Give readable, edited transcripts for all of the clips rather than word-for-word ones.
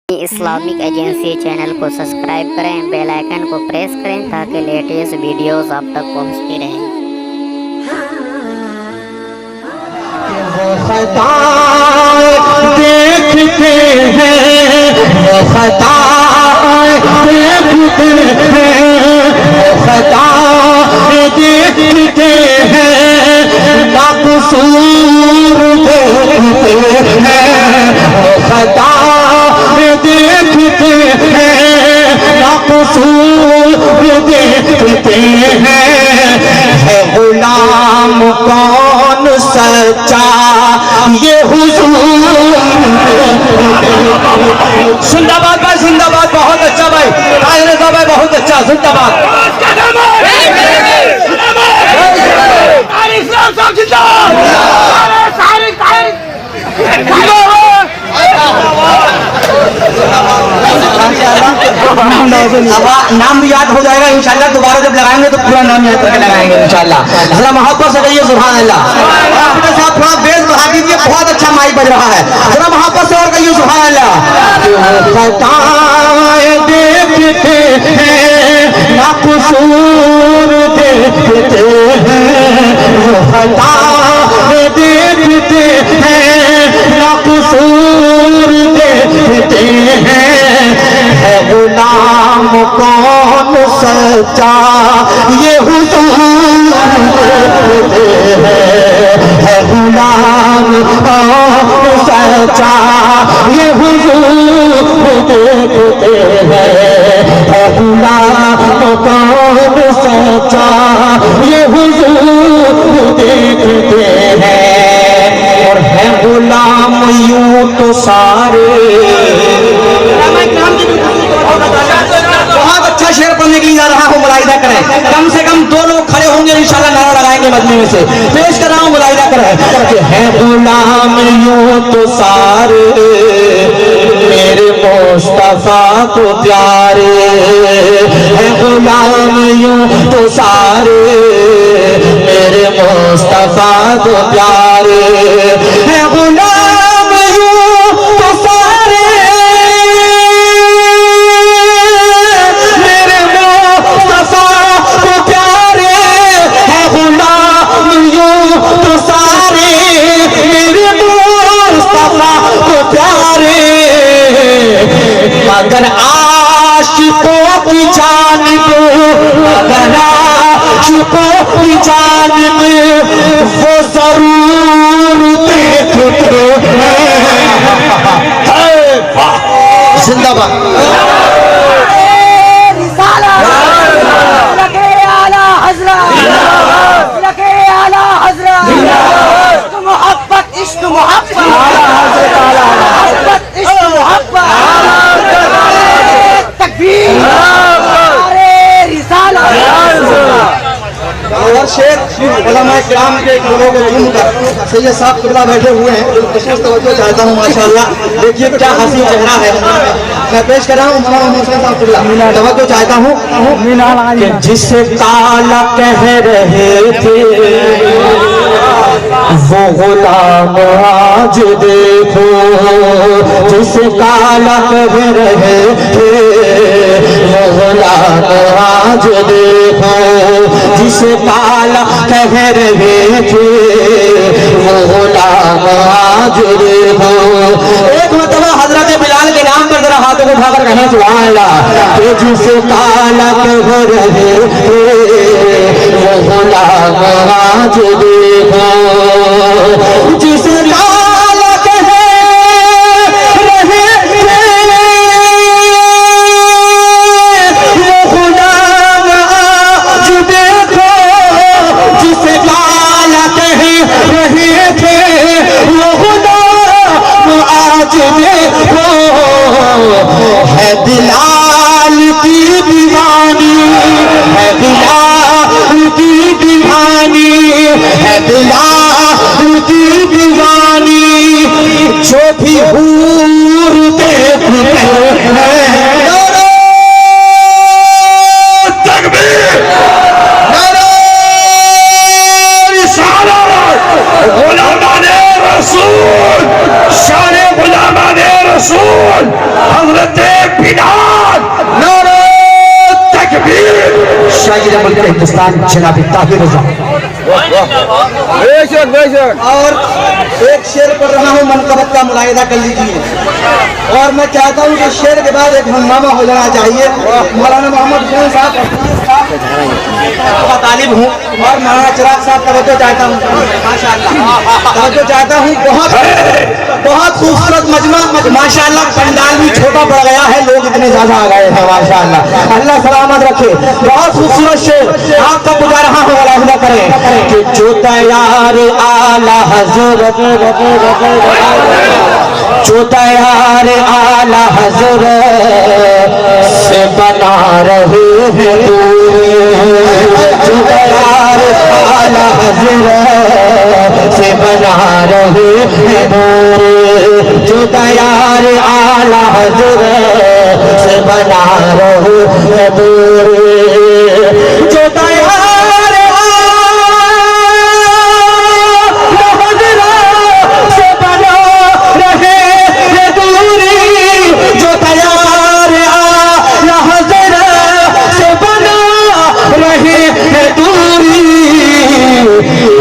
Islamic agency channel को subscribe करें, bell icon को प्रेस करें ताकि लेटेस्ट वीडियोस आप तक पहुंचती रहें। वो खता देखते हैं, वो खता देखते हैं, वो खता देखते हैं, नाक़सूर देखते हैं, वो खता देखते हैं, नाक़सूर देखते हैं। है गुलाम कौन सच्चा ये हुजूर। जिंदाबाद भाई, जिंदाबाद, बहुत अच्छा भाई, रजा भाई बहुत अच्छा, जिंदाबाद। नाम भी याद हो जाएगा इंशाल्लाह, दोबारा जब लगाएंगे तो पूरा नाम याद करके लगाएंगे इंशाल्लाह। जरा मोहब्बत से कहिए सुभान अल्लाह। साहब थोड़ा बेस बढ़ा दीजिए, बहुत अच्छा माइक बज रहा है, जरा मोहब्बत से और कहिए सुभान अल्लाह। खताएं देखते हैं, नाक़सूर देखते हैं, खताएं देखते हैं, नाक़सूर देखते हैं। है गुलाम कौन सच्चा ये हुजूर है गुलाम कौन सच्चा ये हुजूर देखते हैं। है गुलाम कौन सच्चा ये हुजूर देखते हैं। और है गुलाम यूं तो सारे। बहुत अच्छा शेर पढ़ने के लिए जा रहा हूँ, मुलाहिदा करें। कम से कम 2 लोग खड़े होंगे इंशाल्लाह, नारा लगाएंगे मजमे में से। पेश कर रहा हूँ, मुलाहिदा करें। है गुलाम यूं तो सारे मेरे मुस्तफा को प्यारे। है गुलाम यूं तो सारे मेरे मुस्तफा को प्यारे। है गुलाम यूं तो सारे मगर आशिकों की जानिब, मगर आशिकों की जानिब वो जरूर देखते हैं। जिंदाबाद। और शेर उलमा किराम के लोगों को चुनकर सैयद साहब किबला बैठे हुए हैं, विशेष तवज्जो चाहता हूँ। माशाअल्लाह देखिए क्या हसीन चेहरा है। मैं पेश कर रहा हूँ मौलाना मोहसिन साहब किबला, तवज्जो चाहता हूँ। जिसे काला कह रहे थे वो गुलाम आज देखो, जिसे काला कह रहे थे वो गुलाम आज देखो, जिसे काला कह रहे थे वो गुलाम आज देखो। एक मतलब हजरत बिलाल के नाम पर जरा हाथों को उठाकर कहना सुभान अल्लाह। कि जिसे काला कह रहे थे वो गुलाम आज देखो, जिसे काला कह रहे थे वो गुलाम आज देखो, जिसे काला कह रहे थे वो गुलाम आज देखो। है बिलाल की दीवानी, है बिलाल की दीवानी, है बिलाल की हिंदुस्तान जनाब ताहिर रजा। और एक शेर पढ़ रहा हूँ, मनकबत का मुलाहिदा कर लीजिए। और मैं चाहता हूँ कि शेर के बाद एक हंगामा हो जाना चाहिए। मौलाना मोहम्मद हुसैन साहब तालिब हूँ और मौलाना चिराग साहब तवज्जो चाहता हूँ, माशाअल्लाह तवज्जो चाहता हूँ। बहुत खूबसूरत मजमा, माशाअल्लाह पंडाल भी छोटा पड़ गया है, लोग इतने ज्यादा आ गए हैं माशाअल्लाह। अल्लाह सलामत रखे। बहुत खूबसूरत शेर आपका बुला रहा हूँ, मुलाहिदा करें कि जो तैयार आला हजरत, जो तैयार आला हजरत से बना रहे हैं दूरी, जो तैयार आला हजरत से बना रहे हैं दूरी, जो तैयार आला हजरत से बना रहे हैं दूरी, जो तैयार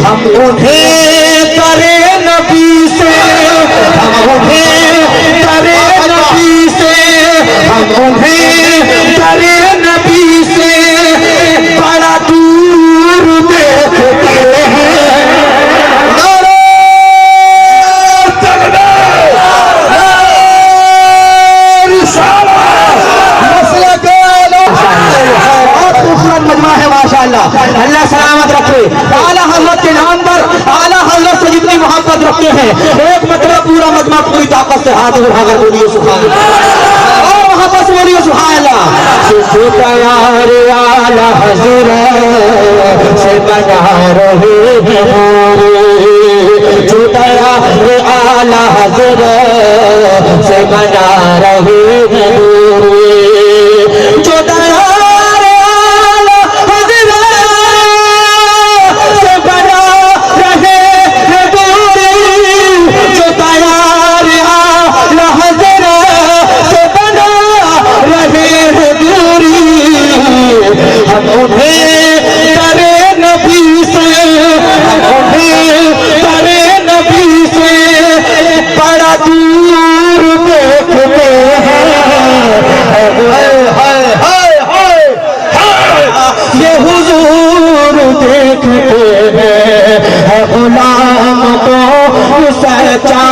हम उन्हें करे नबी से, हम उन्हें करे नबी से, हम उन्हें करे नबी से बड़ा दूर देखते हैं। अल्लाह सलामत रखे। आला हजरत के नाम पर आला हजरत से जितनी मोहब्बत रखते हैं, एक मतलब पूरा मजमा पूरी ताकत से हाथ उठाकर बोलिए सुभान अल्लाह, और मोहब्बत से बोलिए सुभान अल्लाह। जो तैयार आला हजरत से बना रहे हैं, जो तैयार आला हजरत से बना रहे हैं, जो तैयार गुलाम को सच्चा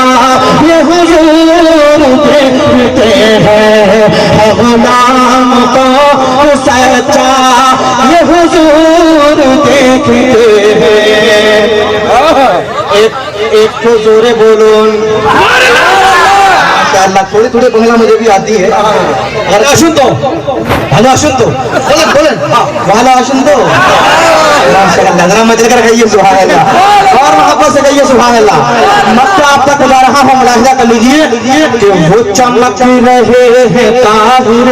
ये हुजूर देखते हैं, गुलाम को सच्चा ये हुजूर देखते हैं। एक तो जोरे बोलो माशाअल्लाह। थोड़ी थोड़ी बंगला मुझे भी आती है। अगर सुन दो, हेलो सुन दो, बोलन बोलन, वाला सुन दो माशाअल्लाह। जरा मजे कर कहिए सुभान अल्लाह, और मोहब्बत से कहिए सुभान अल्लाह। मक्का आप तक बुला रहा हूँ, मुलाहिदा कर लीजिए कि वो चमक रहे हैं ताहिर,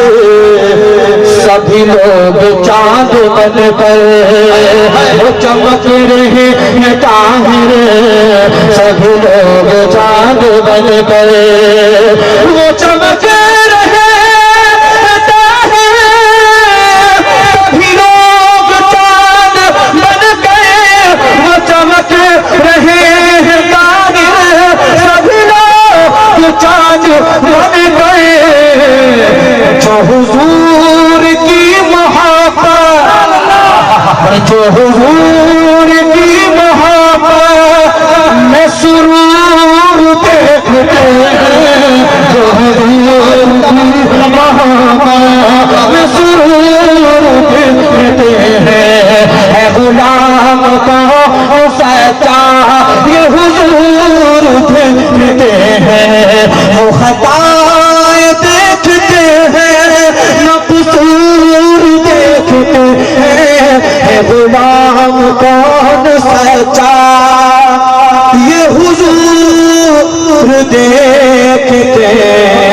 सभी लोग चांद बनकर, वो चमक रहे हैं ताहिर, सभी लोग चांद बनकर, वो चमक हुजूर की मोहब्बत, जो हुजूर की मोहब्बत में सुरूर देखते हैं, जो हुजूर की मोहब्बत में सुरूर देखते हैं, गुलाम को सच्चा ये हुजूर देखते हैं, वो खताएं देखते हैं, नक़सूर देखते हैं, गुलाम कौन सच्चा ये हुजूर देखते हैं।